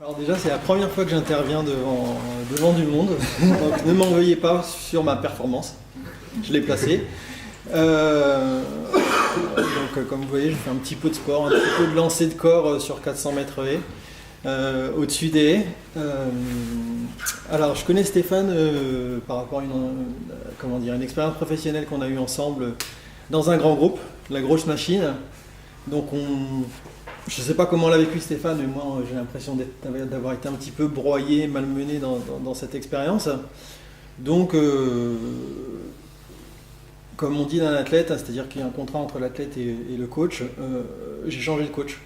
Alors déjà, c'est la première fois que j'interviens devant du monde, donc ne m'en veuillez pas sur ma performance, je l'ai placée. Donc comme vous voyez, je fais un petit peu de sport, un petit peu de lancer de corps sur 400 mètres haies, au-dessus des haies. Alors je connais Stéphane par rapport à une expérience professionnelle qu'on a eue ensemble dans un grand groupe, la grosse machine. Donc je ne sais pas comment l'a vécu Stéphane, mais moi j'ai l'impression d'avoir été un petit peu broyé, malmené dans cette expérience. Donc, comme on dit d'un athlète, c'est-à-dire qu'il y a un contrat entre l'athlète et le coach, j'ai changé de coach.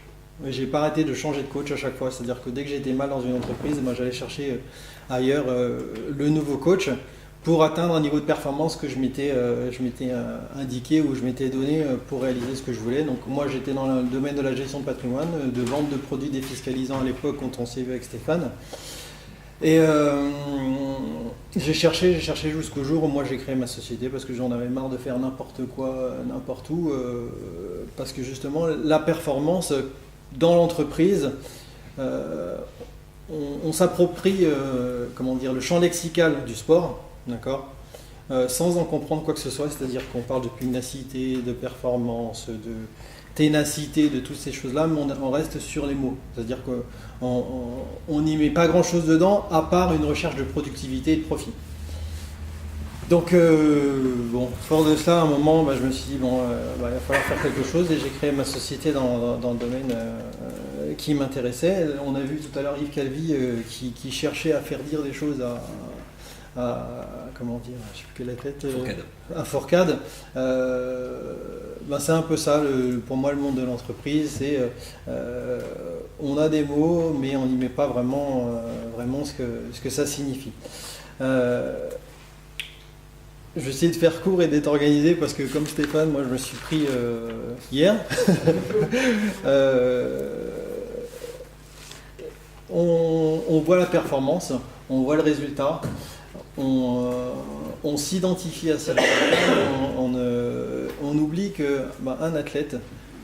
J'ai pas arrêté de changer de coach à chaque fois, c'est-à-dire que dès que j'étais mal dans une entreprise, moi j'allais chercher ailleurs le nouveau coach pour atteindre un niveau de performance que je m'étais indiqué ou je m'étais donné pour réaliser ce que je voulais. Donc moi j'étais dans le domaine de la gestion de patrimoine, de vente de produits défiscalisants à l'époque quand on s'est vu avec Stéphane. Et j'ai cherché jusqu'au jour où moi j'ai créé ma société parce que j'en avais marre de faire n'importe quoi, n'importe où, parce que justement la performance dans l'entreprise, on s'approprie le champ lexical du sport. D'accord, sans en comprendre quoi que ce soit, c'est-à-dire qu'on parle de pugnacité, de performance, de ténacité, de toutes ces choses-là, mais on reste sur les mots. C'est-à-dire qu'on n'y met pas grand-chose dedans, à part une recherche de productivité et de profit. Donc, fort de ça, à un moment, je me suis dit, il va falloir faire quelque chose, et j'ai créé ma société dans le domaine qui m'intéressait. On a vu tout à l'heure Yves Calvi qui cherchait à faire dire des choses comment dire, je sais plus quelle athlète, à Fourcade. C'est un peu ça, pour moi, le monde de l'entreprise. C'est on a des mots, mais on n'y met pas vraiment ce que ça signifie. Je vais essayer de faire court et d'être organisé parce que comme Stéphane, moi je me suis pris hier. On voit la performance, on voit le résultat. On s'identifie à ça. On oublie qu'un athlète,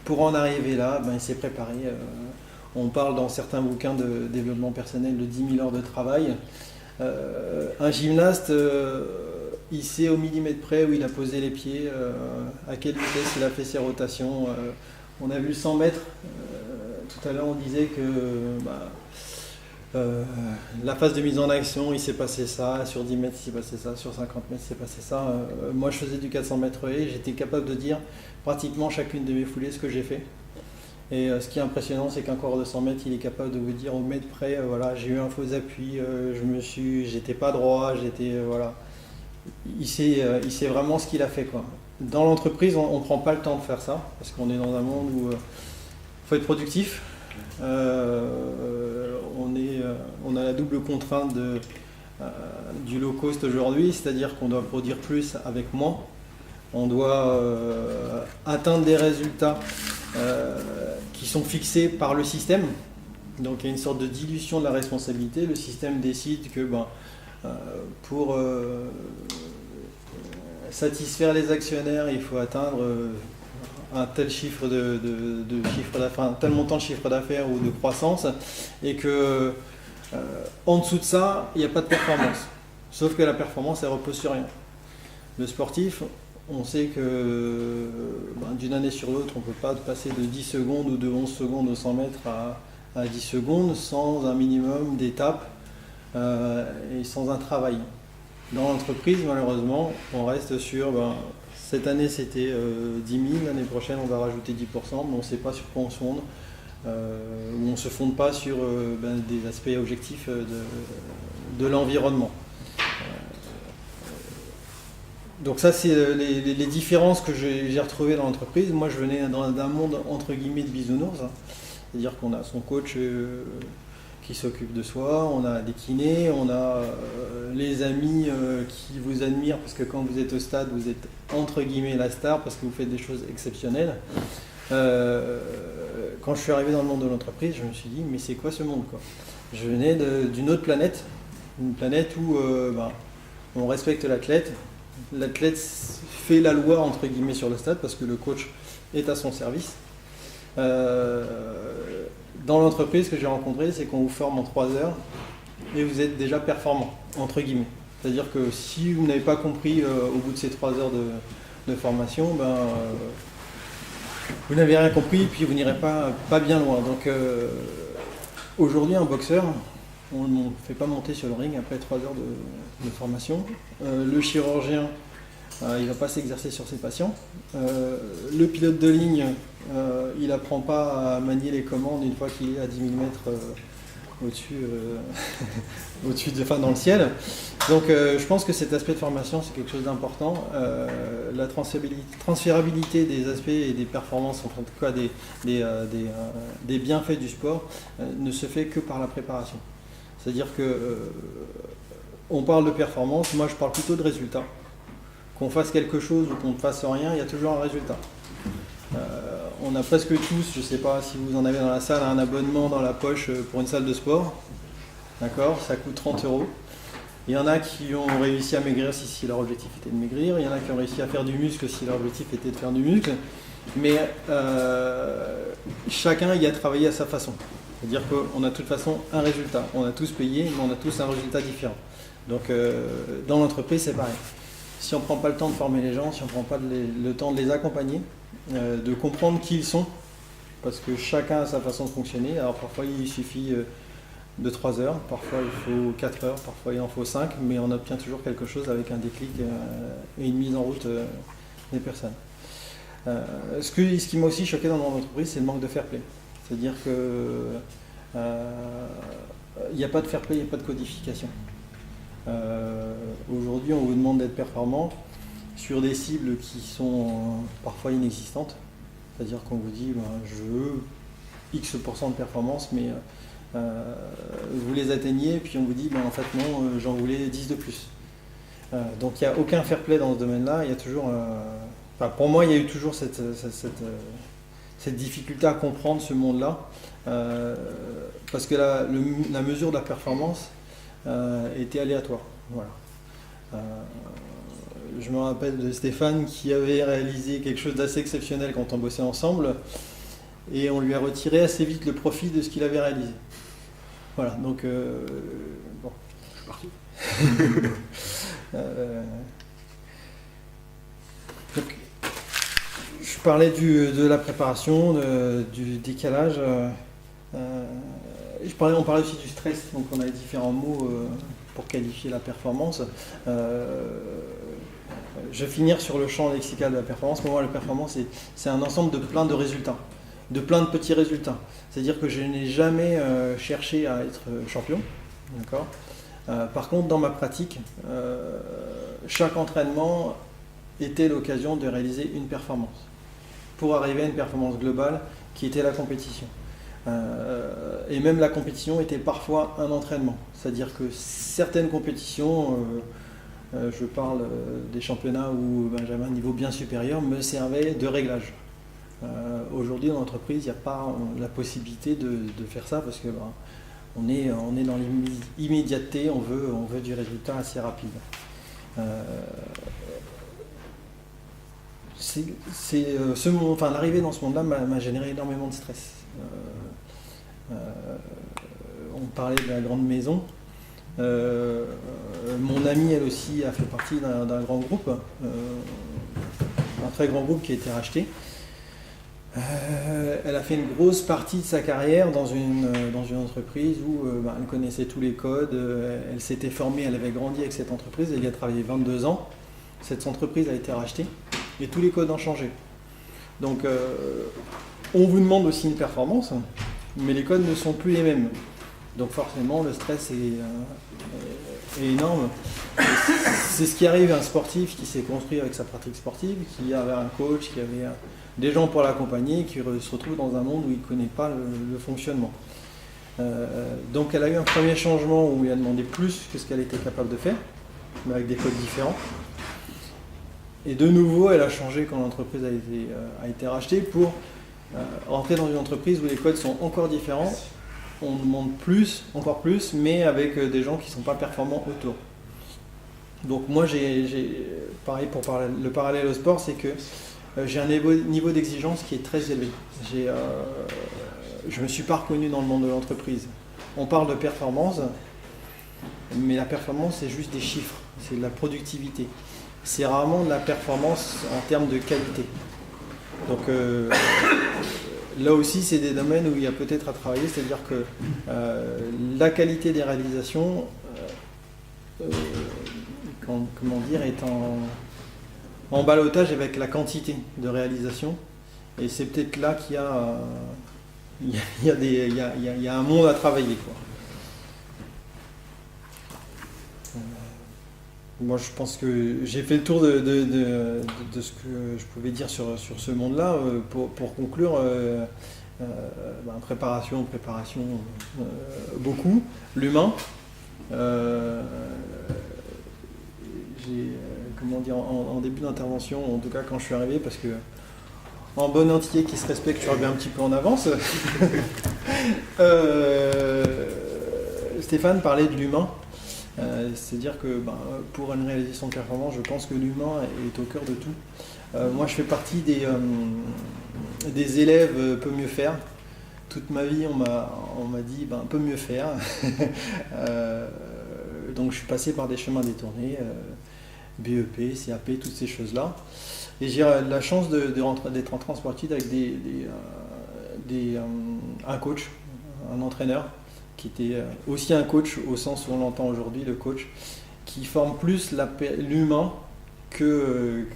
pour en arriver là, il s'est préparé. On parle dans certains bouquins de développement personnel de 10 000 heures de travail. Un gymnaste, il sait au millimètre près où il a posé les pieds, à quelle vitesse il a fait ses rotations. On a vu le 100 mètres. Tout à l'heure, on disait que la phase de mise en action, il s'est passé ça, sur 10 mètres il s'est passé ça, sur 50 mètres il s'est passé ça. Moi je faisais du 400 mètres et j'étais capable de dire pratiquement chacune de mes foulées ce que j'ai fait. Et ce qui est impressionnant, c'est qu'un coureur de 100 mètres, il est capable de vous dire au mètre près, voilà, j'ai eu un faux appui, j'étais pas droit, voilà. Il sait vraiment ce qu'il a fait, quoi. Dans l'entreprise, on ne prend pas le temps de faire ça, parce qu'on est dans un monde où il faut être productif. On a la double contrainte du low cost aujourd'hui, c'est-à-dire qu'on doit produire plus avec moins. On doit atteindre des résultats qui sont fixés par le système. Donc il y a une sorte de dilution de la responsabilité. Le système décide que pour satisfaire les actionnaires, il faut atteindre un tel chiffre de chiffre d'affaires, un tel montant de chiffre d'affaires ou de croissance, et que en dessous de ça, il n'y a pas de performance. Sauf que la performance, elle repose sur rien. Le sportif, on sait que d'une année sur l'autre, on ne peut pas passer de 10 secondes ou de 11 secondes au 100 mètres à 10 secondes sans un minimum d'étapes et sans un travail. Dans l'entreprise, malheureusement, on reste sur cette année c'était 10 000, l'année prochaine on va rajouter 10%, mais on ne sait pas sur quoi on se fonde, ou on ne se fonde pas sur des aspects objectifs de l'environnement. Donc ça c'est les différences que j'ai retrouvées dans l'entreprise. Moi je venais d'un monde entre guillemets de bisounours, c'est-à-dire qu'on a son coach qui s'occupe de soi, on a des kinés, on a les amis qui vous admirent parce que quand vous êtes au stade, vous êtes entre guillemets la star parce que vous faites des choses exceptionnelles. Quand je suis arrivé dans le monde de l'entreprise, je me suis dit mais c'est quoi ce monde, quoi. Je venais d'une autre planète, une planète où on respecte l'athlète fait la loi entre guillemets sur le stade parce que le coach est à son service. dans l'entreprise, ce que j'ai rencontré, c'est qu'on vous forme en 3 heures et vous êtes déjà performant, entre guillemets. C'est-à-dire que si vous n'avez pas compris au bout de ces 3 heures de formation, vous n'avez rien compris et puis vous n'irez pas bien loin. Donc aujourd'hui, un boxeur, on ne fait pas monter sur le ring après 3 heures de formation. Le chirurgien, il ne va pas s'exercer sur ses patients. Le pilote de ligne, il n'apprend pas à manier les commandes une fois qu'il est à 10 000 mètres au-dessus dans le ciel. Donc je pense que cet aspect de formation, c'est quelque chose d'important. La transférabilité des aspects et des performances, en tout cas des bienfaits du sport, ne se fait que par la préparation. C'est-à-dire que on parle de performance, moi je parle plutôt de résultat. Qu'on fasse quelque chose ou qu'on ne fasse rien, il y a toujours un résultat. On a presque tous, je ne sais pas si vous en avez dans la salle, un abonnement dans la poche pour une salle de sport. D'accord, ça coûte 30 €. Il y en a qui ont réussi à maigrir si leur objectif était de maigrir. Il y en a qui ont réussi à faire du muscle si leur objectif était de faire du muscle. Mais chacun y a travaillé à sa façon. C'est-à-dire qu'on a de toute façon un résultat. On a tous payé, mais on a tous un résultat différent. Donc dans l'entreprise, c'est pareil. Si on ne prend pas le temps de former les gens, si on ne prend pas le temps de les accompagner, de comprendre qui ils sont, parce que chacun a sa façon de fonctionner. Alors parfois il suffit de 3 heures, parfois il faut 4 heures, parfois il en faut 5, mais on obtient toujours quelque chose avec un déclic et une mise en route des personnes. Ce qui m'a aussi choqué dans mon entreprise, c'est le manque de fair play. C'est-à-dire que il n'y a pas de fair play, il n'y a pas de codification. Aujourd'hui, on vous demande d'être performant sur des cibles qui sont parfois inexistantes. C'est-à-dire qu'on vous dit je veux X% de performance, mais vous les atteignez, puis on vous dit en fait non, j'en voulais 10 de plus. Donc il n'y a aucun fair play dans ce domaine-là. Il y a toujours, pour moi, il y a eu toujours cette difficulté à comprendre ce monde-là, parce que la mesure de la performance était aléatoire. Voilà. Je me rappelle de Stéphane qui avait réalisé quelque chose d'assez exceptionnel quand on bossait ensemble, et on lui a retiré assez vite le profit de ce qu'il avait réalisé. Voilà, donc bon. Je suis parti. Donc, je parlais de la préparation, du décalage. On parlait aussi du stress, donc on a différents mots pour qualifier la performance. Je vais finir sur le champ lexical de la performance. Pour moi, la performance, c'est un ensemble de plein de résultats, de plein de petits résultats. C'est-à-dire que je n'ai jamais cherché à être champion. D'accord. Par contre, dans ma pratique, chaque entraînement était l'occasion de réaliser une performance pour arriver à une performance globale qui était la compétition. Et même la compétition était parfois un entraînement. C'est-à-dire que certaines compétitions, je parle des championnats où Benjamin, niveau bien supérieur, me servait de réglage. Aujourd'hui, dans l'entreprise, il n'y a pas la possibilité de faire ça parce que on est dans l'immédiateté, on veut du résultat assez rapide. L'arrivée dans ce monde-là m'a généré énormément de stress. On parlait de la grande maison. Mon amie, elle aussi, a fait partie d'un grand groupe, un très grand groupe qui a été racheté. Elle a fait une grosse partie de sa carrière dans une entreprise où elle connaissait tous les codes, elle s'était formée, elle avait grandi avec cette entreprise, elle y a travaillé 22 ans. Cette entreprise a été rachetée et tous les codes ont changé. Donc on vous demande aussi une performance, mais les codes ne sont plus les mêmes. Donc forcément le stress est énorme. C'est ce qui arrive à un sportif qui s'est construit avec sa pratique sportive, qui avait un coach, qui avait des gens pour l'accompagner, qui se retrouve dans un monde où il ne connaît pas le fonctionnement. Donc elle a eu un premier changement où il a demandé plus que ce qu'elle était capable de faire, mais avec des codes différents. Et de nouveau, elle a changé quand l'entreprise a été rachetée pour rentrer dans une entreprise où les codes sont encore différents. On demande plus, encore plus, mais avec des gens qui ne sont pas performants autour. Donc moi, pareil pour le parallèle au sport, c'est que j'ai un niveau d'exigence qui est très élevé. je ne me suis pas reconnu dans le monde de l'entreprise. On parle de performance, mais la performance, c'est juste des chiffres, c'est de la productivité. C'est rarement de la performance en termes de qualité. Donc là aussi, c'est des domaines où il y a peut-être à travailler, c'est-à-dire que la qualité des réalisations, comment dire, est en ballottage avec la quantité de réalisation. Et c'est peut-être là qu'il y a un monde à travailler, quoi. Moi, je pense que j'ai fait le tour de ce que je pouvais dire sur ce monde-là. Pour conclure, préparation, beaucoup. L'humain, comment dire, en début d'intervention, en tout cas quand je suis arrivé, parce que en bon entier qui se respecte, je reviens un petit peu en avance. Stéphane parlait de l'humain. C'est-à-dire que pour une réalisation de performance, je pense que l'humain est au cœur de tout. Moi, je fais partie des élèves peut mieux faire. Toute ma vie, on m'a dit peut mieux faire. Donc, je suis passé par des chemins détournés, BEP, CAP, toutes ces choses-là. Et j'ai la chance d'être en transportive avec un coach, un entraîneur, qui était aussi un coach au sens où on l'entend aujourd'hui, le coach, qui forme plus l'humain que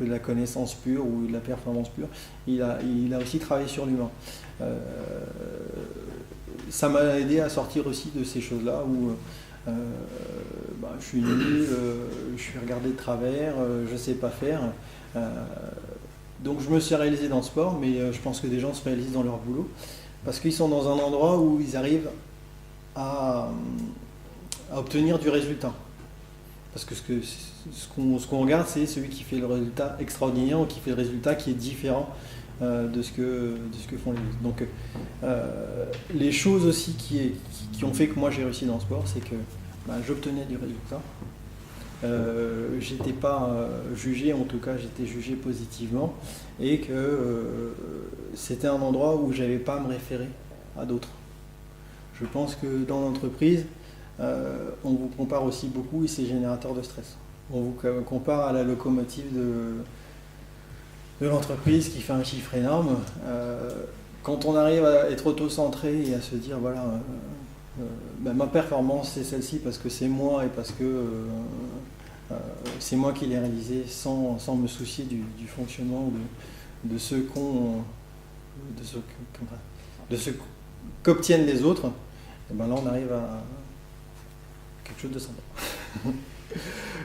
la connaissance pure ou la performance pure. Il a aussi travaillé sur l'humain. Ça m'a aidé à sortir aussi de ces choses-là où je suis nul, je suis regardé de travers, je ne sais pas faire. Donc je me suis réalisé dans le sport, mais je pense que des gens se réalisent dans leur boulot. Parce qu'ils sont dans un endroit où ils arrivent à obtenir du résultat. Parce que ce qu'on regarde, c'est celui qui fait le résultat extraordinaire ou qui fait le résultat qui est différent de ce que font les autres. Donc les choses aussi qui ont fait que moi j'ai réussi dans le sport, c'est que j'obtenais du résultat. J'étais pas jugé, en tout cas j'étais jugé positivement, et que c'était un endroit où j'avais pas à me référer à d'autres. Je pense que dans l'entreprise, on vous compare aussi beaucoup et c'est générateur de stress. On vous compare à la locomotive de l'entreprise qui fait un chiffre énorme. Quand on arrive à être auto-centré et à se dire voilà, ma performance c'est celle-ci parce que c'est moi et parce que c'est moi qui l'ai réalisé sans me soucier du fonctionnement de ce qu'obtiennent les autres, et là on arrive à quelque chose de sympa.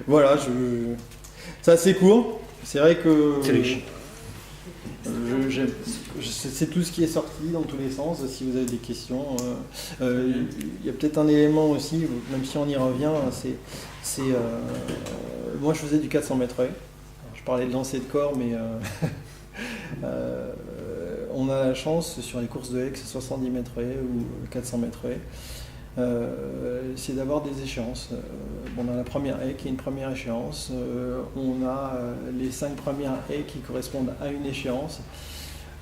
Voilà, c'est assez court, c'est vrai que c'est riche. C'est tout ce qui est sorti dans tous les sens. Si vous avez des questions, il y a peut-être un élément aussi, même si on y revient, moi je faisais du 400 mètres haies. Je parlais de lancer de corps, mais on a la chance sur les courses de haies, que c'est 70 mètres haies ou 400 mètres haies, c'est d'avoir des échéances. On a la première haie qui est une première échéance, on a les 5 premières haies qui correspondent à une échéance.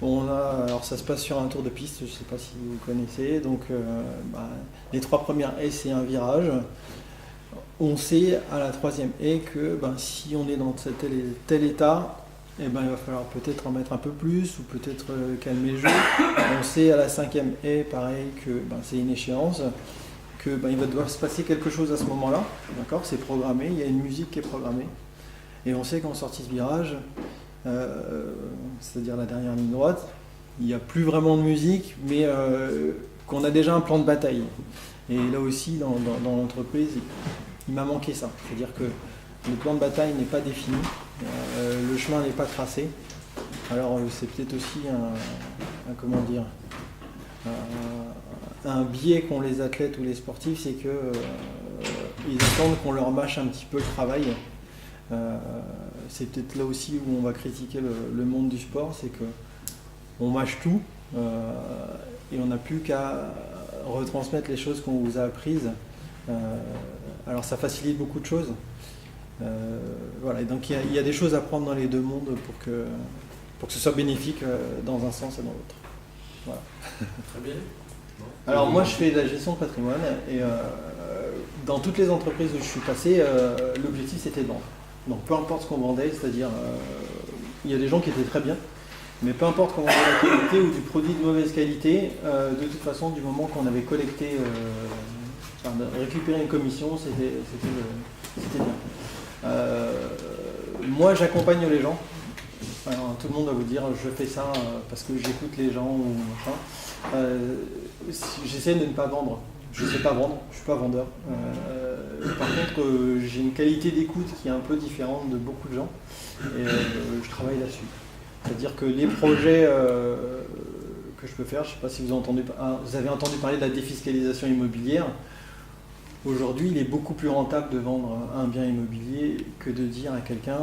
Alors ça se passe sur un tour de piste, je ne sais pas si vous connaissez, donc les 3 premières haies c'est un virage. On sait à la 3e haie que si on est dans tel état, il va falloir peut-être en mettre un peu plus ou peut-être calmer le jeu. On sait à la 5e haie, pareil, que c'est une échéance, que il va devoir se passer quelque chose à ce moment-là, d'accord, c'est programmé, il y a une musique qui est programmée, et on sait qu'en sortie de virage, c'est-à-dire la dernière ligne droite, il n'y a plus vraiment de musique, mais qu'on a déjà un plan de bataille. Et là aussi, dans l'entreprise, il m'a manqué ça, c'est-à-dire que le plan de bataille n'est pas défini, le chemin n'est pas tracé. Alors c'est peut-être aussi un biais qu'ont les athlètes ou les sportifs, c'est que ils attendent qu'on leur mâche un petit peu le travail. C'est peut-être là aussi où on va critiquer le monde du sport, c'est que on mâche tout et on n'a plus qu'à retransmettre les choses qu'on vous a apprises. Alors ça facilite beaucoup de choses. Voilà, et donc il y a des choses à prendre dans les deux mondes pour que ce soit bénéfique dans un sens et dans l'autre. Voilà. Très bien. Alors moi je fais de la gestion de patrimoine et dans toutes les entreprises où je suis passé, l'objectif c'était de vendre. Donc peu importe ce qu'on vendait, c'est-à-dire il y a des gens qui étaient très bien, mais peu importe qu'on vendait la qualité ou du produit de mauvaise qualité, de toute façon du moment qu'on avait collecté, récupéré une commission, c'était bien. Moi j'accompagne les gens. Alors, tout le monde va vous dire je fais ça parce que j'écoute les gens ou machin. J'essaie de ne pas vendre. Je ne sais pas vendre, je ne suis pas vendeur. Par contre, j'ai une qualité d'écoute qui est un peu différente de beaucoup de gens et je travaille là-dessus. C'est-à-dire que les projets que je peux faire, je ne sais pas si vous avez entendu parler de la défiscalisation immobilière. Aujourd'hui, il est beaucoup plus rentable de vendre un bien immobilier que de dire à quelqu'un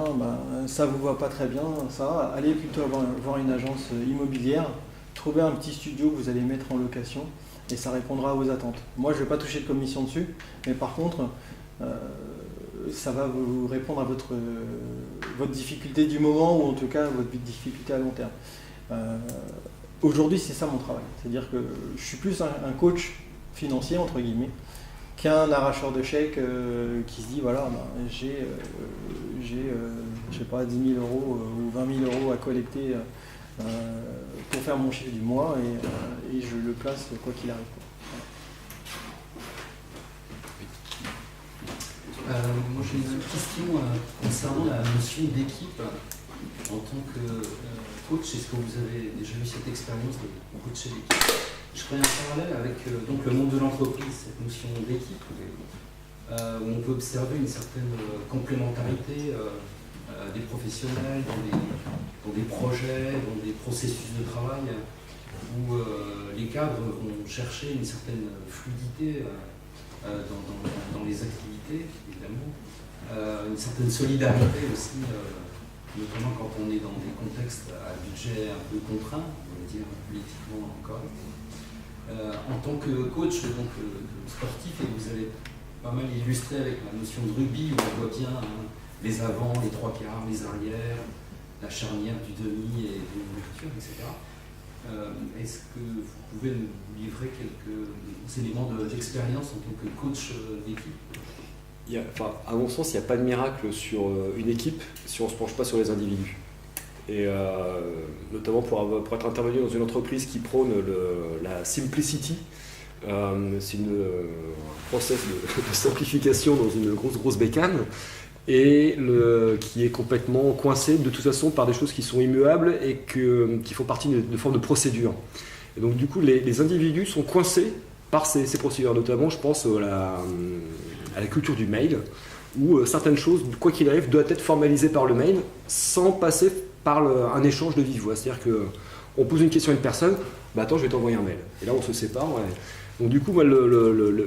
ça ne vous va pas très bien, ça, allez plutôt voir une agence immobilière, trouver un petit studio que vous allez mettre en location et ça répondra à vos attentes. Moi, je ne vais pas toucher de commission dessus, mais par contre, ça va vous répondre à votre difficulté du moment ou en tout cas votre difficulté à long terme. Aujourd'hui, c'est ça mon travail. C'est-à-dire que je suis plus un coach financier, entre guillemets, qu'un arracheur de chèques qui se dit voilà, j'ai je sais pas, 10 000 euros ou 20 000 euros à collecter pour faire mon chiffre du mois et je le place quoi qu'il arrive. Moi j'ai une question concernant la notion d'équipe en tant que coach. Est-ce que vous avez déjà eu cette expérience de coacher l'équipe? Je ferai un parallèle avec donc le monde de l'entreprise, cette notion d'équipe, où on peut observer une certaine complémentarité des professionnels dans des projets, dans des processus de travail, où les cadres vont chercher une certaine fluidité dans les activités, évidemment, une certaine solidarité aussi, notamment quand on est dans des contextes à budget un peu contraint, on va dire politiquement correct. En tant que coach donc, sportif, et vous avez pas mal illustré avec la notion de rugby, où on voit bien les avants, les trois quarts, les arrières, la charnière du demi et de l'ouverture, etc. Est-ce que vous pouvez nous livrer quelques éléments d'expérience en tant que coach d'équipe? À mon sens, il n'y a pas de miracle sur une équipe si on ne se penche pas sur les individus. Et notamment pour être intervenu dans une entreprise qui prône la simplicity, c'est un process de simplification dans une grosse bécane et qui est complètement coincé de toute façon par des choses qui sont immuables et qui font partie de formes de procédures. Et donc du coup les individus sont coincés par ces procédures, notamment je pense à la culture du mail, où certaines choses, quoi qu'il arrive, doivent être formalisées par le mail sans passer par un échange de vive voix. C'est-à-dire qu'on pose une question à une personne, attends, je vais t'envoyer un mail. Et là, on se sépare. Ouais. Donc du coup, moi,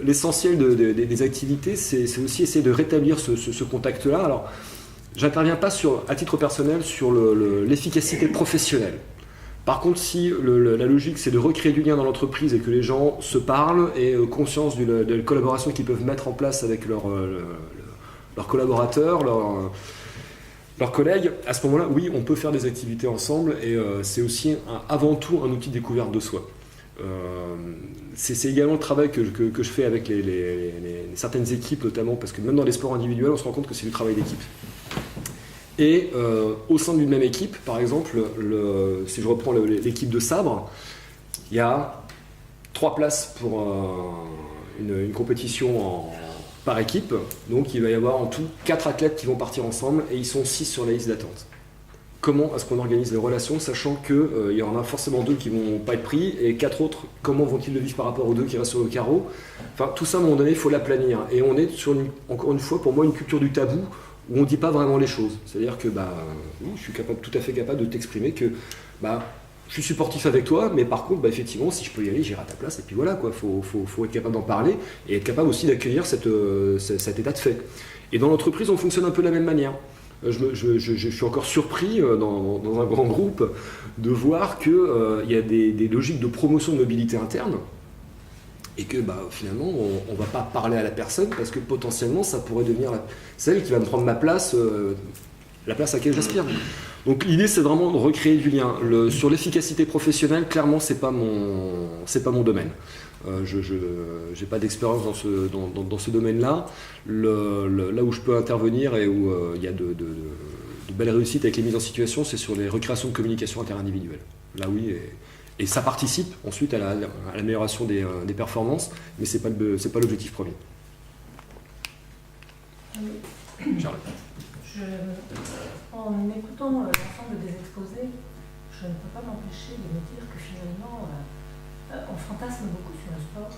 l'essentiel des activités, c'est aussi essayer de rétablir ce contact-là. Alors, j'interviens pas à titre personnel sur l'efficacité professionnelle. Par contre, si la logique, c'est de recréer du lien dans l'entreprise et que les gens se parlent et conscience de la collaboration qu'ils peuvent mettre en place avec leurs collaborateurs, leurs collègues, à ce moment-là, oui, on peut faire des activités ensemble et c'est aussi avant tout un outil de découverte de soi. C'est également le travail que je fais avec certaines équipes, notamment parce que même dans les sports individuels, on se rend compte que c'est du travail d'équipe. Et au sein d'une même équipe, par exemple, si je reprends l'équipe de sabre, il y a 3 places pour une compétition par équipe, donc il va y avoir en tout 4 athlètes qui vont partir ensemble et ils sont 6 sur la liste d'attente. Comment est-ce qu'on organise les relations, sachant qu'il y en a forcément 2 qui ne vont pas être pris et 4 autres, comment vont-ils le vivre par rapport aux 2 qui restent sur le carreau? Enfin, tout ça, à un moment donné, il faut l'aplanir. Et on est sur, encore une fois, pour moi, une culture du tabou où on ne dit pas vraiment les choses. C'est-à-dire que oui, je suis tout à fait capable de t'exprimer que je suis supportif avec toi, mais par contre, effectivement, si je peux y aller, j'irai à ta place, et puis voilà, quoi. Faut être capable d'en parler, et être capable aussi d'accueillir cet état de fait. Et dans l'entreprise, on fonctionne un peu de la même manière. Je suis encore surpris, dans un grand groupe, de voir qu'il y a des logiques de promotion de mobilité interne, et que finalement, on ne va pas parler à la personne, parce que potentiellement, ça pourrait devenir celle qui va me prendre ma place, la place à laquelle j'aspire. Donc l'idée c'est vraiment de recréer du lien. Sur l'efficacité professionnelle, clairement c'est pas mon domaine. Je n'ai pas d'expérience dans ce domaine-là. Là où je peux intervenir et où il y a de belles réussites avec les mises en situation, c'est sur les recréations de communication interindividuelle. Là oui, et ça participe ensuite à l'amélioration des performances, mais c'est pas l'objectif premier. Charles. En écoutant l'ensemble des exposés, je ne peux pas m'empêcher de me dire que finalement, on fantasme beaucoup sur le sport.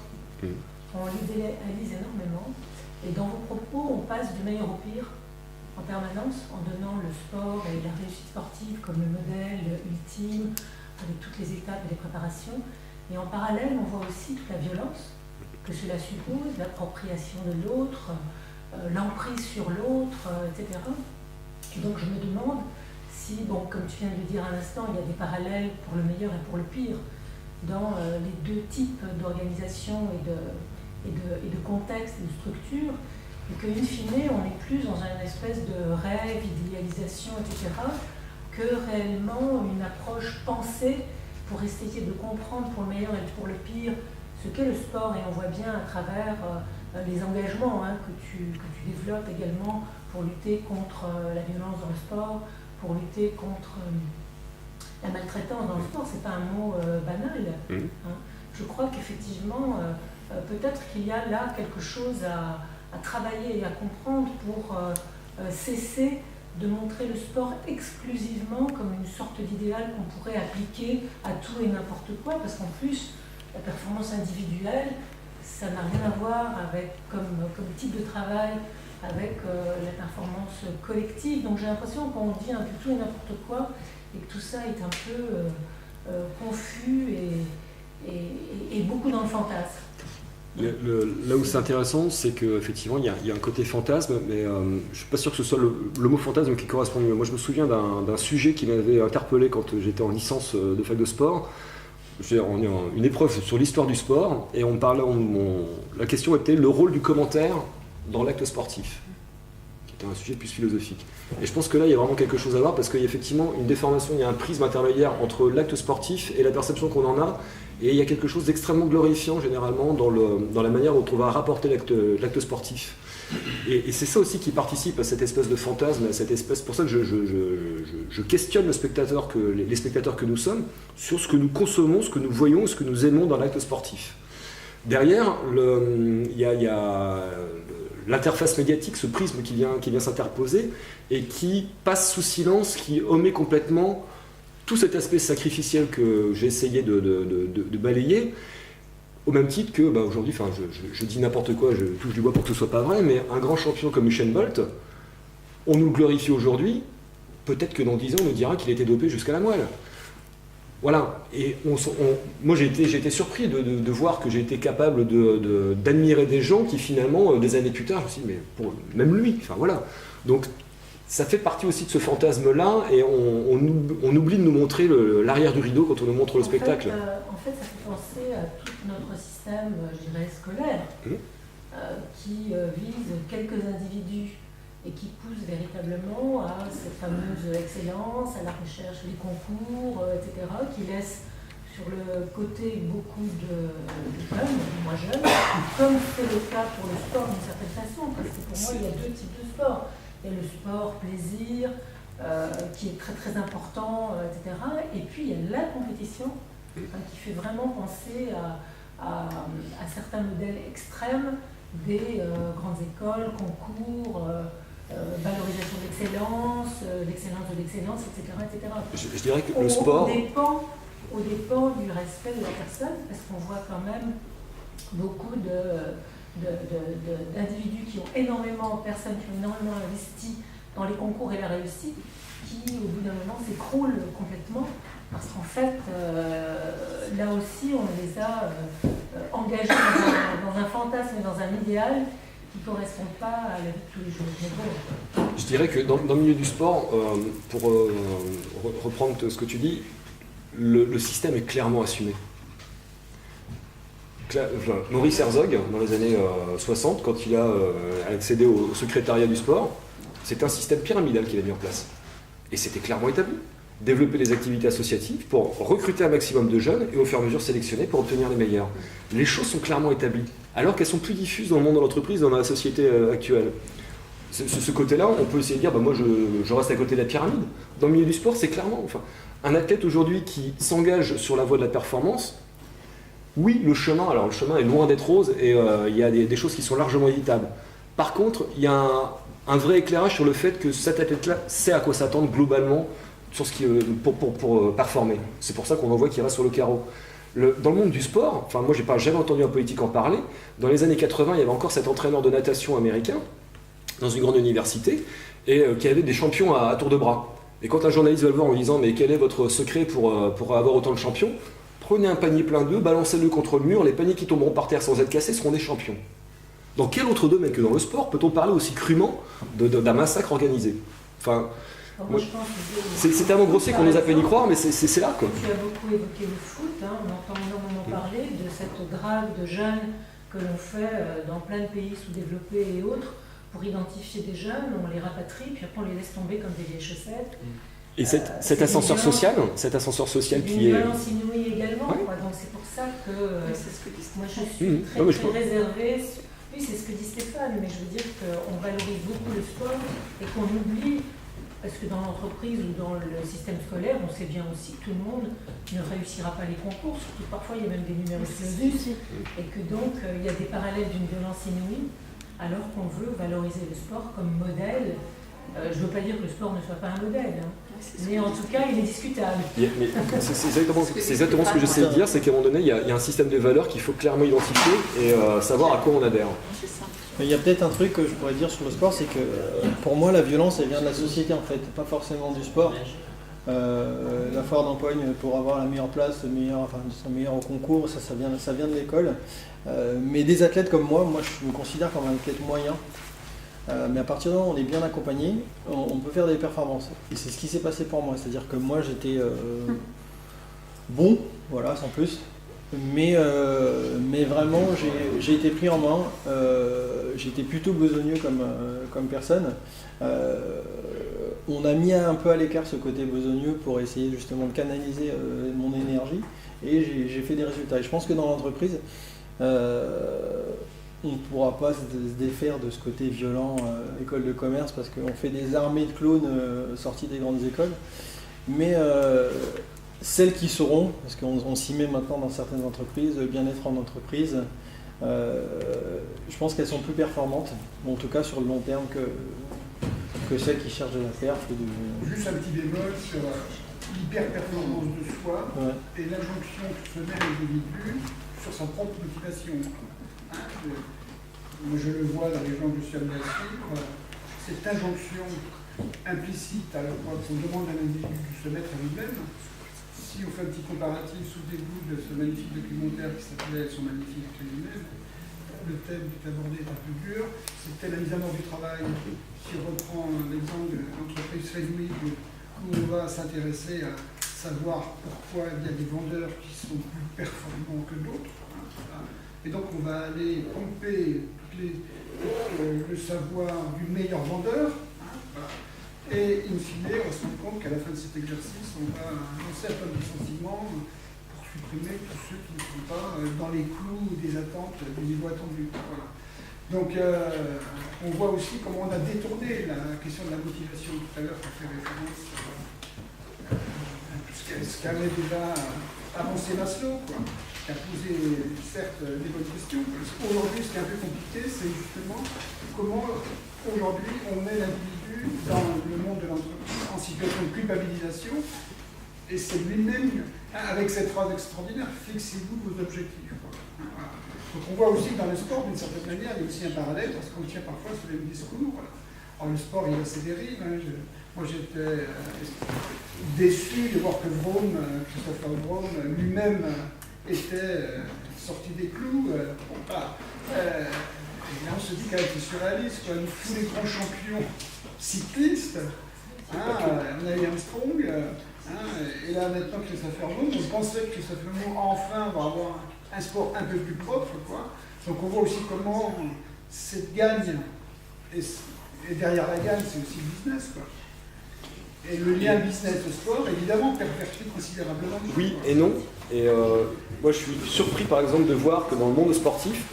On l'idéalise énormément. Et dans vos propos, on passe du meilleur au pire en permanence, en donnant le sport et la réussite sportive comme le modèle ultime, avec toutes les étapes et les préparations. Et en parallèle, on voit aussi toute la violence que cela suppose, l'appropriation de l'autre, l'emprise sur l'autre, etc. Et donc je me demande si, bon, comme tu viens de le dire à l'instant, il y a des parallèles pour le meilleur et pour le pire dans les deux types d'organisation et de contexte et de structure, et qu'in fine, on est plus dans une espèce de rêve, idéalisation, etc., que réellement une approche pensée pour essayer de comprendre pour le meilleur et pour le pire ce qu'est le sport. Et on voit bien à travers les engagements que tu développes également pour lutter contre la violence dans le sport, pour lutter contre la maltraitance dans le sport. C'est pas un mot banal. Je crois qu'effectivement, peut-être qu'il y a là quelque chose à travailler et à comprendre pour cesser de montrer le sport exclusivement comme une sorte d'idéal qu'on pourrait appliquer à tout et n'importe quoi, parce qu'en plus, la performance individuelle, ça n'a rien à voir avec, comme type de travail, avec la performance collective. Donc j'ai l'impression qu'on dit un peu tout et n'importe quoi, et que tout ça est un peu confus et beaucoup dans le fantasme. Là où c'est intéressant, c'est qu'effectivement, il y a un côté fantasme, mais je ne suis pas sûr que ce soit le mot fantasme qui correspond mieux. Moi, je me souviens d'un sujet qui m'avait interpellé quand j'étais en licence de fac de sport. On est une épreuve sur l'histoire du sport, et la question était le rôle du commentaire dans l'acte sportif, qui était un sujet plus philosophique. Et je pense que là, il y a vraiment quelque chose à voir, parce qu'il y a effectivement une déformation, il y a un prisme intermédiaire entre l'acte sportif et la perception qu'on en a. Et il y a quelque chose d'extrêmement glorifiant généralement dans la manière dont on va rapporter l'acte sportif. Et c'est ça aussi qui participe à cette espèce de fantasme, à cette espèce. Pour ça que je questionne les spectateurs que nous sommes sur ce que nous consommons, ce que nous voyons, ce que nous aimons dans l'acte sportif. Derrière, il y a l'interface médiatique, ce prisme qui vient s'interposer et qui passe sous silence, qui omet complètement tout cet aspect sacrificiel que j'ai essayé de balayer, au même titre que, aujourd'hui, je dis n'importe quoi, je touche du bois pour que ce soit pas vrai, mais un grand champion comme Usain Bolt, on nous le glorifie aujourd'hui, peut-être que dans 10 ans, on nous dira qu'il était dopé jusqu'à la moelle. Voilà, et moi j'ai été surpris de voir que j'ai été capable d'admirer des gens qui finalement, des années plus tard, je me suis dit, mais même lui, enfin voilà. Donc, ça fait partie aussi de ce fantasme-là, et on oublie de nous montrer l'arrière du rideau quand on nous montre le spectacle. En fait, ça fait penser à tout notre système, je dirais, scolaire, qui vise quelques individus et qui pousse véritablement à cette fameuse excellence, à la recherche, les concours, etc., qui laisse sur le côté beaucoup de jeunes, moins jeunes, comme c'est le cas pour le sport d'une certaine façon, parce que pour moi, il y a deux types de sport. Il y a le sport plaisir, qui est très très important, etc. Et puis il y a la compétition, qui fait vraiment penser à certains modèles extrêmes des grandes écoles, concours, valorisation de l'excellence, l'excellence de l'excellence, etc. etc. Je dirais que le sport... Au dépend du respect de la personne, parce qu'on voit quand même beaucoup d'individus qui ont énormément, personnes qui ont énormément investi dans les concours et la réussite, qui au bout d'un moment s'écroulent complètement, parce qu'en fait, là aussi, on les a engagés dans un fantasme et dans un idéal qui ne correspond pas à la vie de tous les jours. Mais bon. Je dirais que dans le milieu du sport, pour reprendre ce que tu dis, le système est clairement assumé. Maurice Herzog, dans les années 60, quand il a accédé au secrétariat du sport, c'est un système pyramidal qu'il a mis en place. Et c'était clairement établi. Développer les activités associatives pour recruter un maximum de jeunes et au fur et à mesure sélectionner pour obtenir les meilleurs. Les choses sont clairement établies, alors qu'elles sont plus diffuses dans le monde de l'entreprise, dans la société actuelle. Ce côté-là, on peut essayer de dire, moi je reste à côté de la pyramide. Dans le milieu du sport, c'est clairement, un athlète aujourd'hui qui s'engage sur la voie de la performance, oui, le chemin est loin d'être rose et il y a des choses qui sont largement évitables. Par contre, il y a un vrai éclairage sur le fait que cet athlète-là sait à quoi s'attendre globalement sur pour performer. C'est pour ça qu'on en voit qu'il reste sur le carreau. Dans le monde du sport, moi j'ai pas jamais entendu un politique en parler, dans les années 80, il y avait encore cet entraîneur de natation américain dans une grande université et qui avait des champions à tour de bras. Et quand un journaliste va le voir en disant mais quel est votre secret pour avoir autant de champions, prenez un panier plein d'œufs, balancez-le contre le mur, les paniers qui tomberont par terre sans être cassés seront des champions. Dans quel autre domaine que dans le sport peut-on parler aussi crûment d'un massacre organisé? Moi, je pense c'est tellement grossier qu'on nous a peine y croire, mais c'est là, quoi. Tu as beaucoup évoqué le foot, on entend énormément parler de cette drague de jeunes que l'on fait dans plein de pays sous-développés et autres pour identifier des jeunes, on les rapatrie, puis après on les laisse tomber comme des vieilles chaussettes. Et cet ascenseur social qui est... une violence inouïe également, ouais. Donc c'est pour ça que c'est ce que dit moi je suis très réservée. Oui, c'est ce que dit Stéphane, mais je veux dire qu'on valorise beaucoup le sport et qu'on oublie. Parce que dans l'entreprise ou dans le système scolaire, on sait bien aussi que tout le monde ne réussira pas les concours, surtout parfois il y a même des numéros clausus, et que donc il y a des parallèles d'une violence inouïe, alors qu'on veut valoriser le sport comme modèle. Je ne veux pas dire que le sport ne soit pas un modèle, mais en tout cas il est discutable. C'est exactement ce que j'essaie de dire, c'est qu'à un moment donné, il y a un système de valeurs qu'il faut clairement identifier et savoir à quoi on adhère. Mais il y a peut-être un truc que je pourrais dire sur le sport, c'est que pour moi la violence elle vient de la société en fait, pas forcément du sport. La foire d'empoigne pour avoir la meilleure place, son meilleur au concours, ça vient de l'école. Mais des athlètes comme moi je me considère comme un athlète moyen. Mais à partir du moment où on est bien accompagné, on peut faire des performances. Et c'est ce qui s'est passé pour moi, c'est-à-dire que moi j'étais bon, voilà, sans plus. Mais vraiment, j'ai été pris en main. J'étais plutôt besogneux comme personne. On a mis un peu à l'écart ce côté besogneux pour essayer justement de canaliser mon énergie. Et j'ai fait des résultats. Et je pense que dans l'entreprise, on ne pourra pas se défaire de ce côté violent école de commerce parce qu'on fait des armées de clones sortis des grandes écoles. Mais celles qui sauront, parce qu'on s'y met maintenant dans certaines entreprises, le bien-être en entreprise, je pense qu'elles sont plus performantes, en tout cas sur le long terme que celles qui cherchent de la perf. Juste un petit bémol sur l'hyper-performance de soi et l'injonction que se met l'individu sur sa propre motivation. Moi je le vois dans les gens que je suis amené à suivre, cette injonction implicite à la fois qu'on demande à l'individu de se mettre à lui-même. Si on fait un petit comparatif, souvenez-vous de ce magnifique documentaire qui s'appelait Son magnifique lui-même, le thème qui est abordé est un peu dur, c'était la mise à mort du travail. Si on reprend l'exemple de l'entreprise Facebook, où on va s'intéresser à savoir pourquoi il y a des vendeurs qui sont plus performants que d'autres. Et donc on va aller pomper le savoir du meilleur vendeur. Et in fine, on se rend compte qu'à la fin de cet exercice, on va lancer un peu de licenciement pour supprimer tous ceux qui ne sont pas dans les clous des attentes du niveau attendu. Voilà. Donc on voit aussi comment on a détourné la question de la motivation. Tout à l'heure, on fait référence à ce qu'avait déjà avancé Maslow, qui a posé certes des bonnes questions. Aujourd'hui, ce qui est un peu compliqué, c'est justement comment aujourd'hui on met l'individu dans le monde de l'entreprise en situation de culpabilisation, et c'est lui-même, avec cette phrase extraordinaire, fixez-vous vos objectifs. Voilà. Donc on voit aussi que dans le sport, d'une certaine manière, il y a aussi un parallèle, parce qu'on tient parfois sur les mêmes discours. Voilà. Alors le sport, il a ses dérives. Moi j'étais déçu de voir que Christopher Vroom, lui-même était sorti des clous. Et là on se dit qu'elle était surréaliste, tous les grands champions cyclistes, on a eu Armstrong, et là maintenant Christopher Vroom, on pensait que Christopher Vroom enfin va avoir un sport un peu plus propre, Donc on voit aussi comment cette gagne, et derrière la gagne c'est aussi le business, Et le lien business-sport, évidemment, pervertit considérablement. Oui et non. Et moi, je suis surpris, par exemple, de voir que dans le monde sportif,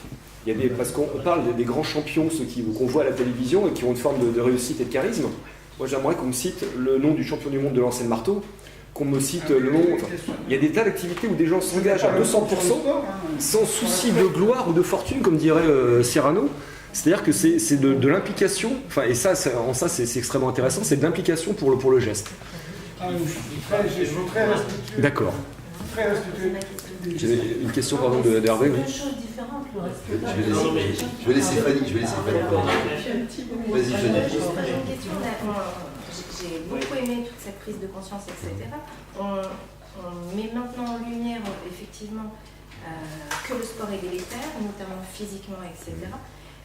il y a parce qu'on parle des grands champions, ceux qu'on voit à la télévision et qui ont une forme de réussite et de charisme. Moi, j'aimerais qu'on me cite le nom du champion du monde de lancer le marteau, qu'on me cite le nom. Enfin, il y a des tas d'activités où des gens s'engagent à 200% sans souci de gloire ou de fortune, comme dirait Cyrano. C'est-à-dire que c'est de l'implication, enfin, et ça, c'est extrêmement intéressant, c'est de l'implication pour le geste. Je suis très respectueux. D'accord. Très respectueux. J'ai une question, pardon, d'Hervé. C'est deux choses différentes, le respect. Je vais laisser Fanny. Vas-y, Fanny. Une question, j'ai beaucoup aimé toute cette prise de conscience, etc. On met maintenant en lumière, effectivement, que le sport est délétère, notamment physiquement, etc.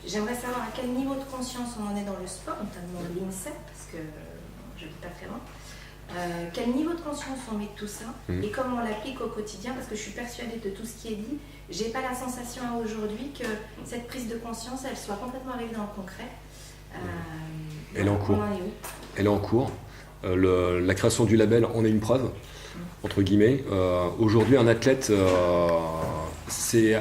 J'aimerais savoir à quel niveau de conscience on en est dans le sport, notamment l'INSEP, parce que je ne vis pas très loin. Quel niveau de conscience on met de tout ça et comment on l'applique au quotidien, parce que je suis persuadée de tout ce qui est dit. J'ai pas la sensation aujourd'hui que cette prise de conscience, elle soit complètement arrivée dans le concret. Elle est en cours. On en est où ? Elle est en cours. La création du label en est une preuve, entre guillemets. Aujourd'hui, un athlète est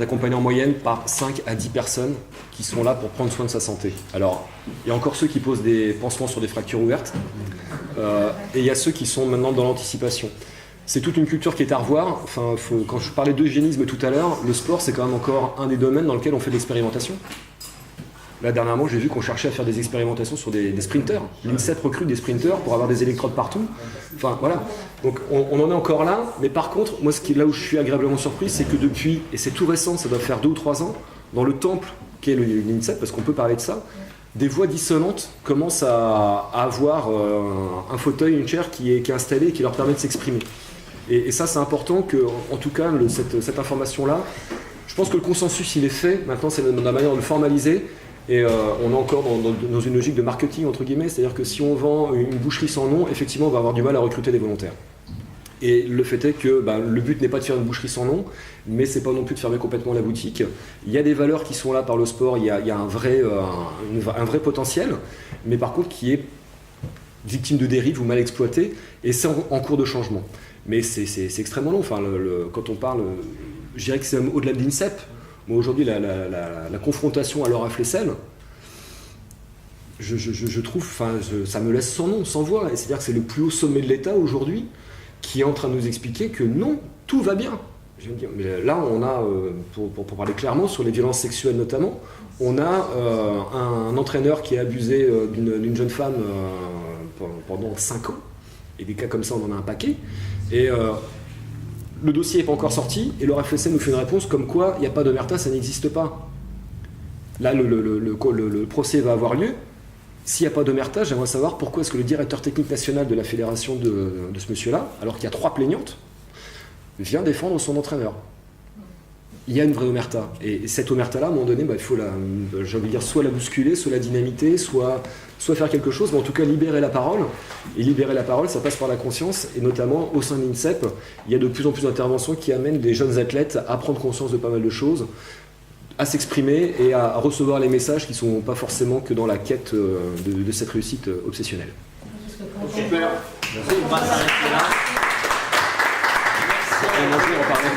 accompagné en moyenne par 5 à 10 personnes qui sont là pour prendre soin de sa santé. Alors, il y a encore ceux qui posent des pansements sur des fractures ouvertes, et il y a ceux qui sont maintenant dans l'anticipation. C'est toute une culture qui est à revoir. Enfin, quand je parlais d'eugénisme tout à l'heure, le sport, c'est quand même encore un des domaines dans lequel on fait de l'expérimentation. Là, dernièrement, j'ai vu qu'on cherchait à faire des expérimentations sur des sprinteurs. L'INSEP recrute des sprinteurs pour avoir des électrodes partout. Enfin, voilà. Donc, on en est encore là. Mais par contre, moi, là où je suis agréablement surpris, c'est que depuis, et c'est tout récent, ça doit faire 2 ou 3 ans, dans le temple qu'est l'INSEP, parce qu'on peut parler de ça, des voix dissonantes commencent à avoir un fauteuil, une chaire qui est installée et qui leur permet de s'exprimer. Et ça, c'est important que, en tout cas, cette information-là, je pense que le consensus, il est fait. Maintenant, c'est dans la manière de le formaliser. Et on est encore dans une logique de marketing, entre guillemets, c'est-à-dire que si on vend une boucherie sans nom, effectivement, on va avoir du mal à recruter des volontaires. Et le fait est que le but n'est pas de faire une boucherie sans nom, mais c'est pas non plus de fermer complètement la boutique. Il y a des valeurs qui sont là par le sport, il y a un vrai potentiel, mais par contre qui est victime de dérives ou mal exploité, et c'est en cours de changement. Mais c'est extrêmement long. Enfin, quand on parle, je dirais que c'est même au-delà de l'INSEP. Moi, aujourd'hui, la confrontation à Laura Flessel, je trouve, ça me laisse sans nom, sans voix. C'est-à-dire que c'est le plus haut sommet de l'État aujourd'hui qui est en train de nous expliquer que non, tout va bien. Je veux dire, mais là, on a, pour parler clairement, sur les violences sexuelles notamment, on a un entraîneur qui a abusé d'une jeune femme pendant 5 ans. Et des cas comme ça, on en a un paquet. Et le dossier n'est pas encore sorti, et Laura Flessel nous fait une réponse comme quoi il n'y a pas d'omerta, ça n'existe pas. Là, le procès va avoir lieu. S'il n'y a pas d'omerta, j'aimerais savoir pourquoi est-ce que le directeur technique national de la fédération de ce monsieur-là, alors qu'il y a 3 plaignantes, vient défendre son entraîneur. Il y a une vraie omerta. Et cette omerta-là, à un moment donné, il faut j'ai envie de dire, soit la bousculer, soit la dynamiter, soit faire quelque chose, mais en tout cas libérer la parole. Et libérer la parole, ça passe par la conscience, et notamment au sein de l'INSEP, il y a de plus en plus d'interventions qui amènent des jeunes athlètes à prendre conscience de pas mal de choses, à s'exprimer et à recevoir les messages qui ne sont pas forcément que dans la quête de cette réussite obsessionnelle. Super. Merci. On va s'arrêter là. Merci. On va en parler.